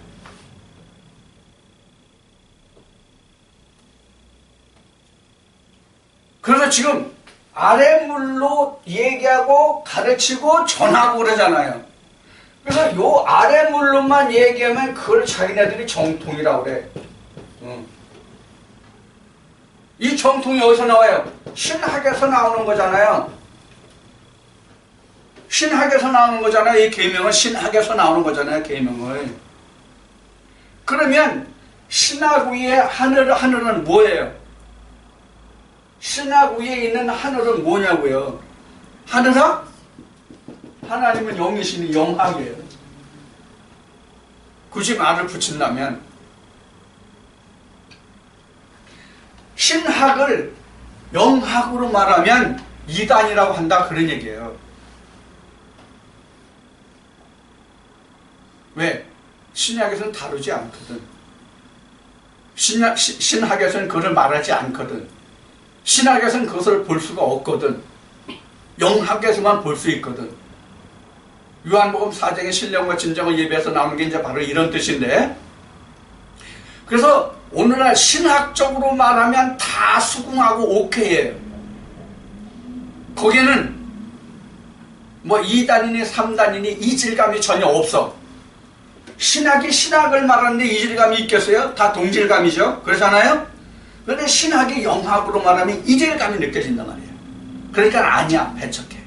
그래서 지금 아래 물로 얘기하고 가르치고 전하고 그러잖아요. 그래서 요 아래 물로만 얘기하면 그걸 자기네들이 정통이라고 그래. 이 정통이 어디서 나와요? 신학에서 나오는 거잖아요. 신학에서 나오는 거잖아요. 이 계명은 신학에서 나오는 거잖아요. 계명을. 그러면 신학 위에 하늘은 뭐예요? 신학 위에 있는 하늘은 뭐냐고요? 하늘학? 하나님은 영이시니 영학이에요. 굳이 말을 붙인다면 신학을 영학으로 말하면 이단이라고 한다 그런 얘기예요. 왜? 신약에서는 다루지 않거든. 신학에서는 그걸 말하지 않거든. 신학에서는 그것을 볼 수가 없거든. 영학에서만 볼 수 있거든. 요한복음 4장의 신령과 진정을 예배해서 나오는 게 이제 바로 이런 뜻인데, 그래서 오늘날 신학적으로 말하면 다 수긍하고 오케이예요. 거기는 뭐 2단이니 3단이니 이질감이 전혀 없어. 신학이 신학을 말하는데 이질감이 있겠어요? 다 동질감이죠. 그렇잖아요? 그런데 신학이 영학으로 말하면 이질감이 느껴진단 말이에요. 그러니까 아니야, 배척해.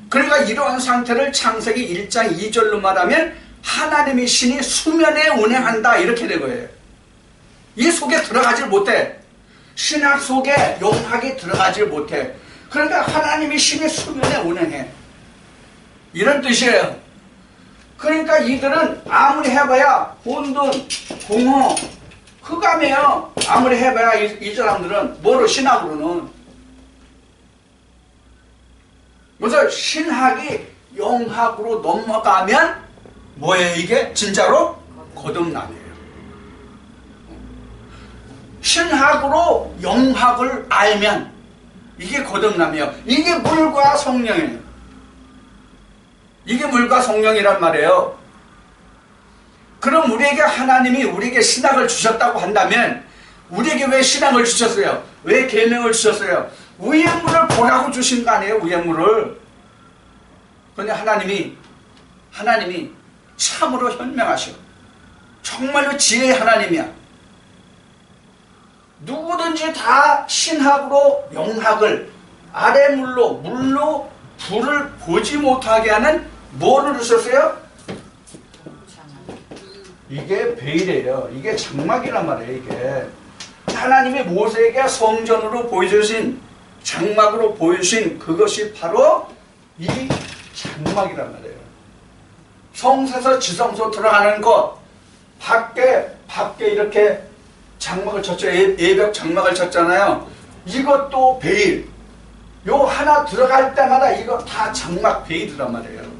그러니까 이러한 상태를 창세기 1장 2절로 말하면 하나님의 신이 수면에 운행한다 이렇게 된 거예요. 이 속에 들어가질 못해. 신학 속에 영학이 들어가질 못해. 그러니까 하나님의 신이 수면에 운행해. 이런 뜻이에요. 그러니까 이들은 아무리 해봐야 혼돈, 공허, 흑암이에요. 아무리 해봐야 이 사람들은 뭐로 신학으로는. 그래서 신학이 영학으로 넘어가면 뭐예요 이게? 진짜로? 거듭남이에요. 신학으로 영학을 알면 이게 거듭남이에요. 이게 물과 성령이에요. 이게 물과 성령이란 말이에요. 그럼 우리에게 하나님이 우리에게 신학을 주셨다고 한다면 우리에게 왜 신학을 주셨어요? 왜 계명을 주셨어요? 위에물을 보라고 주신 거 아니에요? 위에물을. 그런데 하나님이 참으로 현명하셔. 정말로 지혜의 하나님이야. 누구든지 다 신학으로 영학을 아래물로 불을 보지 못하게 하는 뭐를 주셨어요? 이게 베일이에요. 이게 장막이란 말이에요. 이게 하나님이 모세에게 성전으로 보여주신 장막으로 보여주신 그것이 바로 이 장막이란 말이에요. 성에서 지성소 들어가는 것 밖에 이렇게 장막을 쳤죠. 예벽 장막을 쳤잖아요. 이것도 베일. 요 하나 들어갈 때마다 이거 다 장막 베일이란 말이에요.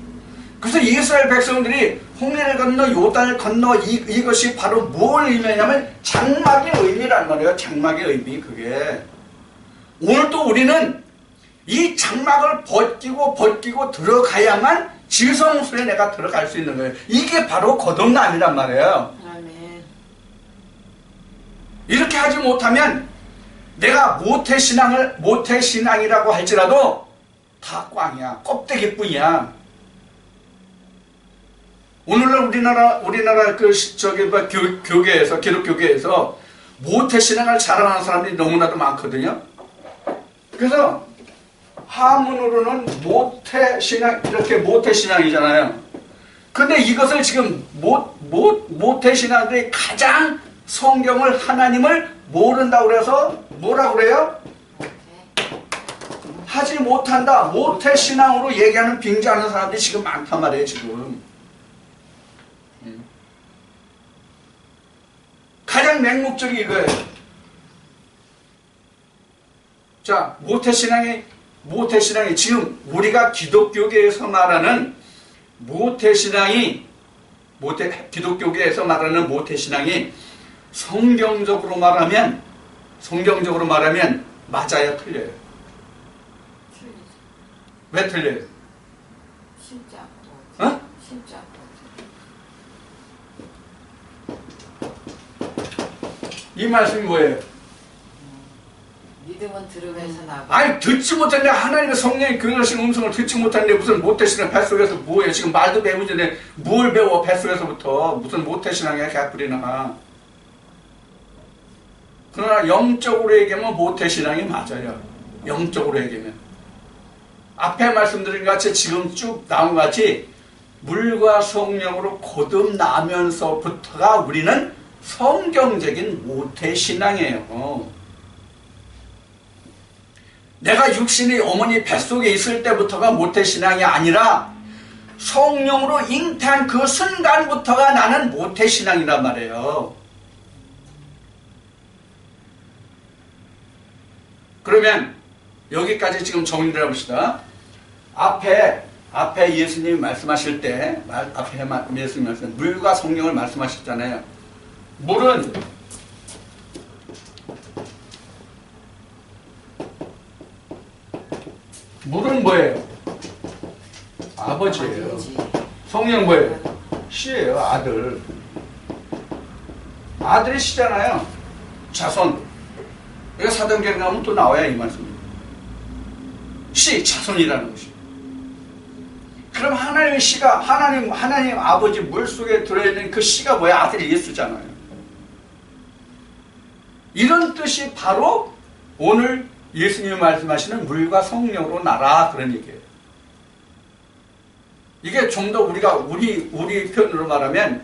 그래서 이스라엘 백성들이 홍해를 건너 요단을 건너 이것이 바로 뭘 의미하냐면 장막의 의미란 말이에요. 장막의 의미 그게. 오늘도 우리는 이 장막을 벗기고 들어가야만 지성소에 내가 들어갈 수 있는 거예요. 이게 바로 거듭남이란 말이에요. 아멘. 이렇게 하지 못하면 내가 모태신앙이라고 할지라도 다 꽝이야. 껍데기뿐이야. 오늘날 우리나라 교계에서 기독교계에서 모태신앙을 자랑하는 사람들이 너무나도 많거든요. 그래서 한문으로는 모태신앙 이렇게 모태신앙이잖아요. 근데 이것을 지금 모태신앙들이 가장 성경을 하나님을 모른다고 그래서 뭐라고 그래요? 하지 못한다. 모태신앙으로 얘기하는 빙자하는 사람들이 지금 많단 말이에요. 지금 가장 맹목적이 이거예요. 자, 모태신앙이 지금 우리가 기독교계에서 말하는 기독교계에서 말하는 모태신앙이 성경적으로 말하면 맞아요, 틀려요? 틀리지. 왜 틀려요? 심지 않고. 어? 심지 않고. 이 말씀이 뭐예요? 믿음은 들음에서 나고. 아니 듣지 못했는데 하나님의 성령이 그러신 음성을 듣지 못했는데 무슨 모태신앙 뱃속에서 뭐예요? 지금 말도 배우기 전에 뭘 배워 뱃속에서부터 무슨 모태신앙이야 개뿔이나. 그러나 영적으로 얘기하면 모태신앙이 맞아요. 영적으로 얘기하면 앞에 말씀드린 것 같이 지금 쭉 나온 것 같이 물과 성령으로 거듭나면서부터가 우리는 성경적인 모태신앙이에요. 내가 육신이 어머니 뱃속에 있을 때부터가 모태신앙이 아니라 성령으로 잉태한 그 순간부터가 나는 모태신앙이란 말이에요. 그러면 여기까지 지금 정리를 해봅시다. 앞에 예수님이 말씀하실 때, 앞에 예수님이 말씀, 물과 성령을 말씀하셨잖아요. 물은 뭐예요? 아버지예요. 성령 뭐예요? 씨예요. 아들. 아들이 씨잖아요. 자손. 이거 사도행전 가면 또 나와야 이 말씀입니다. 씨, 자손이라는 것이. 그럼 하나님의 씨가 하나님 아버지 물속에 들어있는 그 씨가 뭐야? 아들 예수잖아요. 이런 뜻이 바로 오늘 예수님이 말씀하시는 물과 성령으로 나라 그런 얘기예요. 이게 좀 더 우리가 우리 표현으로 말하면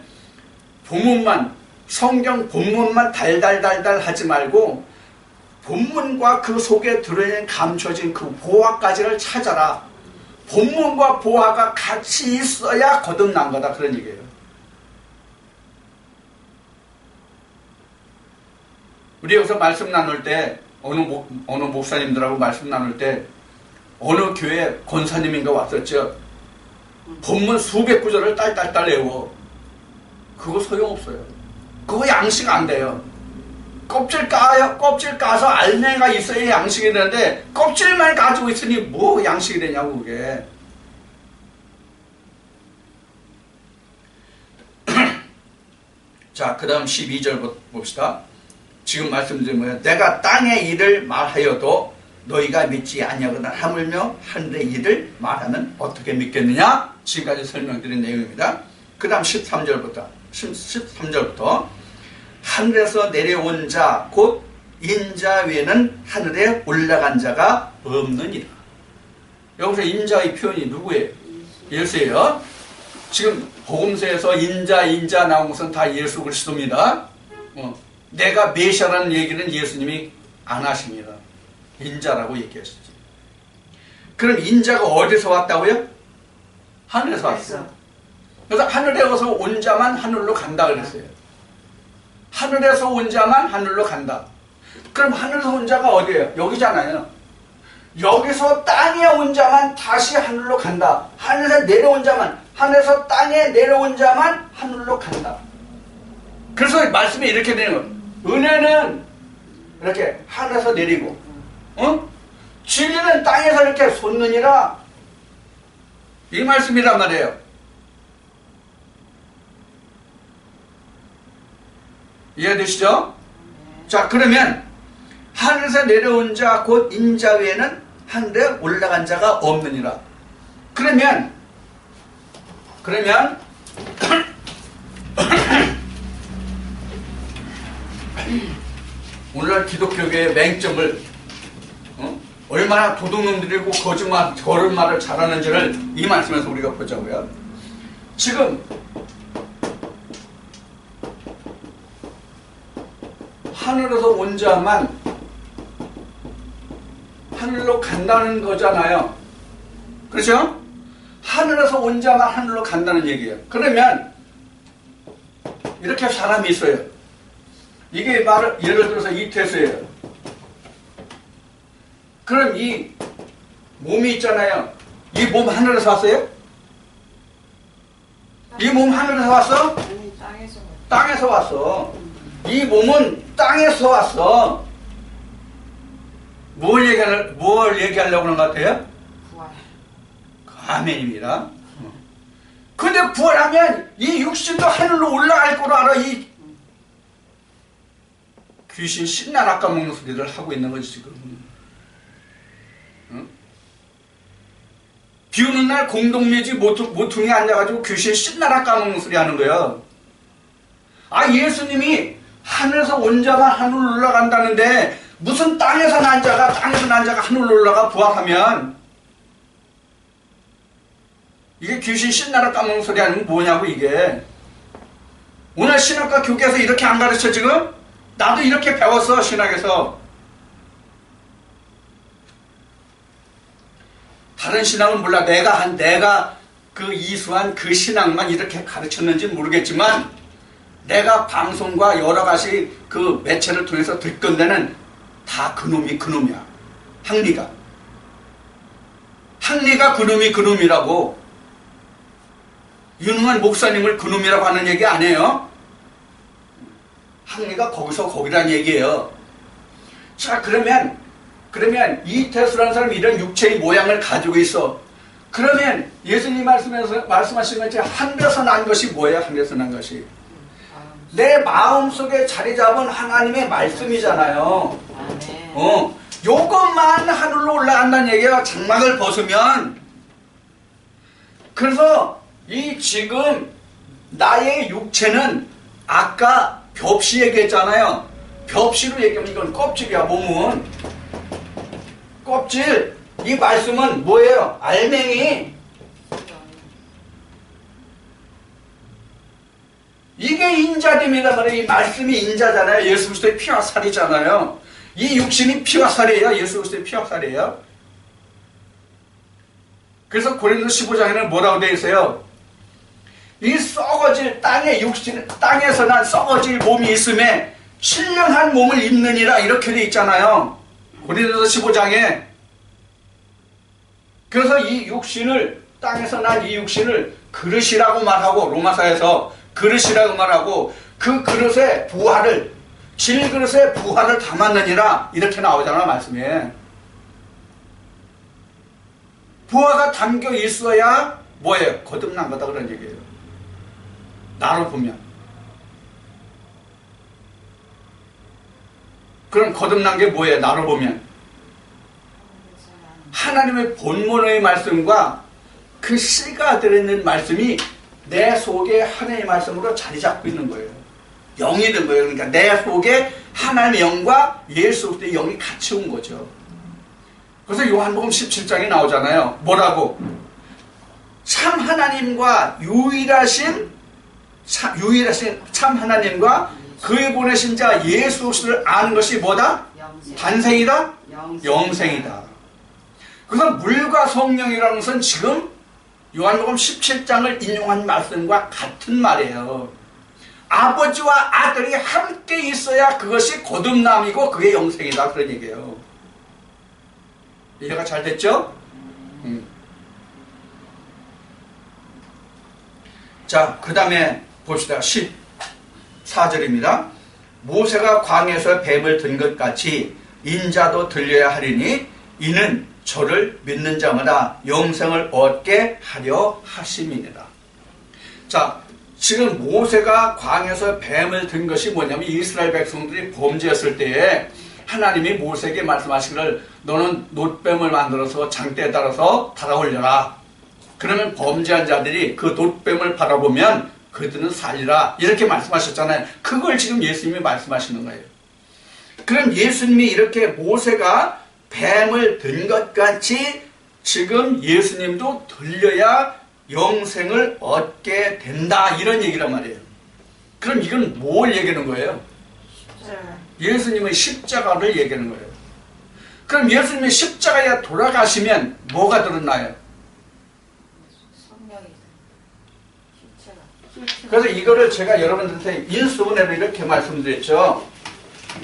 본문만 성경 본문만 달달달달 하지 말고 본문과 그 속에 들어있는 감춰진 그 보화까지를 찾아라. 본문과 보화가 같이 있어야 거듭난 거다 그런 얘기예요. 우리 여기서 말씀 나눌 때 어느 목사님들하고 말씀 나눌 때 어느 교회 권사님인가 왔었죠. 본문 수백 구절을 딸딸딸 외워. 그거 소용없어요. 그거 양식 안 돼요. 껍질 까서 알맹이가 있어야 양식이 되는데 껍질만 가지고 있으니 뭐 양식이 되냐고 그게. 자, 그 다음 12절 봅시다. 지금 말씀드린 거예요. 내가 땅의 일을 말하여도 너희가 믿지 아니하거나 하물며 하늘의 일을 말하면 어떻게 믿겠느냐? 지금까지 설명드린 내용입니다. 그 다음 13절부터 하늘에서 내려온 자 곧 인자 외에는 하늘에 올라간 자가 없느니라. 여기서 인자의 표현이 누구예요? 예수예요. 지금 복음서에서 인자 나온 것은 다 예수 그리스도입니다. 내가 메시아라는 얘기는 예수님이 안 하십니다. 인자라고 얘기하시죠. 그럼 인자가 어디서 왔다고요? 하늘에서 왔어요. 그래서 하늘에서 온 자만 하늘로 간다 그랬어요. 하늘에서 온 자만 하늘로 간다. 그럼 하늘에서 온 자가 어디예요? 여기잖아요. 여기서 땅에 온 자만 다시 하늘로 간다. 하늘에서 내려온 자만, 하늘에서 땅에 내려온 자만 하늘로 간다. 그래서 말씀이 이렇게 되는 거예요. 은혜는 이렇게 하늘에서 내리고, 진리는 땅에서 이렇게 솟느니라. 이 말씀이란 말이에요. 이해되시죠? 자, 그러면 하늘에서 내려온 자 곧 인자 외에는 하늘에 올라간 자가 없느니라. 그러면 오늘날 기독교계의 맹점을 얼마나 도둑놈들이고 거짓말을 잘하는지를 이 말씀에서 우리가 보자고요. 지금 하늘에서 온 자만 하늘로 간다는 거잖아요. 그렇죠? 하늘에서 온 자만 하늘로 간다는 얘기예요. 그러면 이렇게 사람이 있어요. 이게 예를 들어서 이 태수예요. 그럼 이 몸이 있잖아요. 이 몸 하늘에서 왔어요? 이 몸 하늘에서 왔어? 아니, 땅에서. 땅에서 왔어. 이 몸은 땅에서 왔어. 뭘 얘기하려고 하는 것 같아요? 부활. 아멘입니다. 근데 부활하면 이 육신도 하늘로 올라갈 거로 알아. 이 귀신 신나 낚아먹는 소리를 하고 있는 거지 지금. 비 오는 날 공동묘지 모퉁이에 앉아가지고 귀신 신나 낚아먹는 소리 하는 거예요. 아, 예수님이 하늘에서 온 자만 하늘로 올라간다는데 무슨 땅에서 난 자가 하늘로 올라가 부활하면 이게 귀신 신나라 까먹는 소리 아니면 뭐냐고 이게. 오늘 신학과 교계에서 이렇게 안 가르쳐 지금? 나도 이렇게 배웠어 신학에서. 다른 신학은 몰라. 내가 그 이수한 그 신학만 이렇게 가르쳤는지 모르겠지만 내가 방송과 여러 가지 그 매체를 통해서 듣건 데는 다 그놈이야. 항리가 그놈이라고. 유능한 목사님을 그놈이라고 하는 얘기 안 해요. 항리가 거기서 거기란 얘기예요. 자, 그러면 이태수라는 사람이 이런 육체의 모양을 가지고 있어. 그러면 예수님 말씀하신 것처럼 하늘에서 난 것이 뭐예요? 하늘에서 난 것이 내 마음속에 자리 잡은 하나님의 말씀이잖아요. 요것만 하늘로 올라간다는 얘기가 장막을 벗으면. 그래서 이 지금 나의 육체는 아까 벽시 얘기했잖아요. 벽시로 얘기하면 이건 껍질이야. 몸은 껍질. 이 말씀은 뭐예요? 알맹이. 이게 인자됨이란 말이에요. 이 말씀이 인자잖아요. 예수 그리스도의 피와 살이잖아요. 이 육신이 피와 살이에요. 예수 그리스도의 피와 살이에요. 그래서 고린도 15장에는 뭐라고 되어 있어요? 이 썩어질 땅의 육신, 땅에서 난 썩어질 몸이 있음에 신령한 몸을 입느니라 이렇게 되어 있잖아요. 고린도서 15장에. 그래서 이 육신을, 땅에서 난 이 육신을 그릇이라고 말하고, 로마서에서 그릇이라고 말하고, 그 그릇에 부활을, 질그릇에 부활을 담았느니라 이렇게 나오잖아 말씀에. 부활가 담겨 있어야 뭐예요? 거듭난 거다 그런 얘기예요. 나로 보면. 그럼 거듭난 게 뭐예요? 나로 보면 하나님의 본문의 말씀과 그 씨가 들어있는 말씀이 내 속에 하나님의 말씀으로 자리 잡고 있는 거예요. 영이 된 거예요. 그러니까 내 속에 하나님의 영과 예수 그리스도의 영이 같이 온 거죠. 그래서 요한복음 17장에 나오잖아요. 뭐라고? 참 하나님과 유일하신 참 하나님과 그의 보내신 자 예수 그리스도를 아는 것이 뭐다? 단생이다? 영생이다. 그래서 물과 성령이라는 것은 지금 요한복음 17장을 인용한 말씀과 같은 말이에요. 아버지와 아들이 함께 있어야 그것이 거듭남이고 그게 영생이다 그런 얘기예요. 이해가 잘 됐죠? 자, 그 다음에 봅시다. 14절입니다. 모세가 광야에서 뱀을 든 것 같이 인자도 들려야 하리니 이는 저를 믿는 자마다 영생을 얻게 하려 하심이니라. 자, 지금 모세가 광야에서 뱀을 든 것이 뭐냐면 이스라엘 백성들이 범죄했을 때에 하나님이 모세에게 말씀하시기를 너는 놋뱀을 만들어서 장대에 달아서 달아올려라. 그러면 범죄한 자들이 그 놋뱀을 바라보면 그들은 살리라. 이렇게 말씀하셨잖아요. 그걸 지금 예수님이 말씀하시는 거예요. 그럼 예수님이 이렇게 모세가 뱀을 든 것 같이 지금 예수님도 들려야 영생을 얻게 된다. 이런 얘기란 말이에요. 그럼 이건 뭘 얘기하는 거예요? 예수님의 십자가를 얘기하는 거예요. 그럼 예수님의 십자가에 돌아가시면 뭐가 들었나요? 그래서 이거를 제가 여러분들한테 인수분해로 이렇게 말씀드렸죠.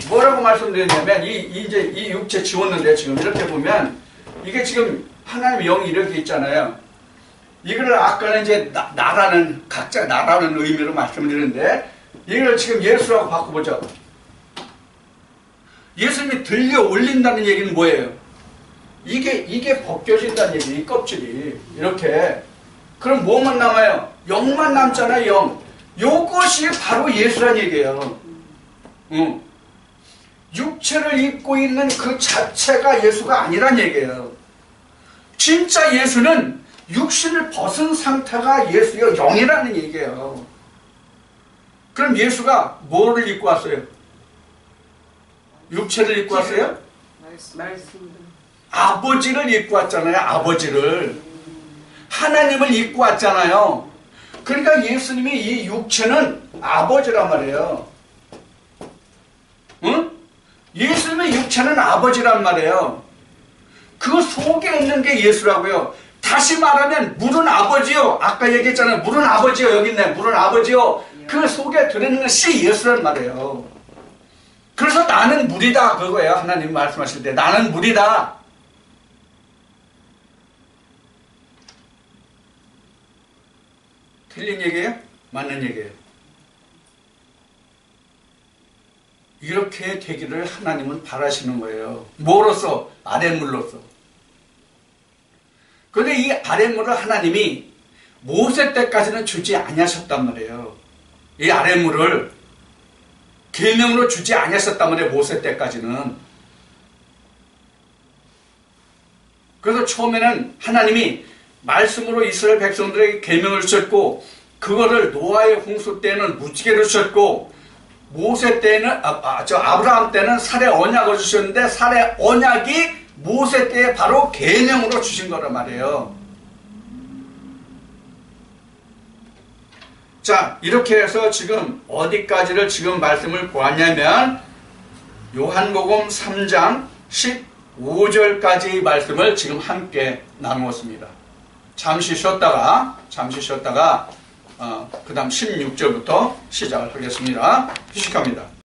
뭐라고 말씀드렸냐면 이제 이 육체 지웠는데 지금 이렇게 보면 이게 지금 하나님의 영이 이렇게 있잖아요. 이거를 아까는 이제 나라는 각자 나라는 의미로 말씀드리는데 이걸 지금 예수라고 바꿔보죠. 예수님이 들려 올린다는 얘기는 뭐예요? 이게 벗겨진다는 얘기, 이 껍질이 이렇게. 그럼 뭐만 남아요? 영만 남잖아요. 영. 요것이 바로 예수란 얘기예요. 육체를 입고 있는 그 자체가 예수가 아니란 얘기예요. 진짜 예수는 육신을 벗은 상태가 예수의 영이라는 얘기예요. 그럼 예수가 뭐를 입고 왔어요? 육체를 입고 왔어요? 말씀. 아버지를 입고 왔잖아요. 아버지를. 하나님을 입고 왔잖아요. 그러니까 예수님이 이 육체는 아버지란 말이에요. 응? 예수님의 육체는 아버지란 말이에요. 그 속에 있는 게 예수라고요. 다시 말하면 물은 아버지요. 아까 얘기했잖아요. 물은 아버지요. 여기 있네. 물은 아버지요. 그 속에 들어있는 것이 예수란 말이에요. 그래서 나는 물이다 그거예요. 하나님 말씀하실 때 나는 물이다. 틀린 얘기예요? 맞는 얘기예요. 이렇게 되기를 하나님은 바라시는 거예요. 뭐로써? 아랫물로써. 그런데 이 아랫물을 하나님이 모세 때까지는 주지 아니하셨단 말이에요. 이 아랫물을 계명으로 주지 아니하셨단 말이에요. 모세 때까지는. 그래서 처음에는 하나님이 말씀으로 이스라엘 백성들에게 계명을 주셨고 그거를 노아의 홍수 때는 무지개를 주셨고 모세 때는 아브라함 때는 살의 언약을 주셨는데 살의 언약이 모세 때에 바로 계명으로 주신 거란 말이에요. 자, 이렇게 해서 지금 어디까지를 지금 말씀을 보았냐면 요한복음 3장 15절까지의 말씀을 지금 함께 나누었습니다. 잠시 쉬었다가 그 다음 16절부터 시작을 하겠습니다. 휴식합니다.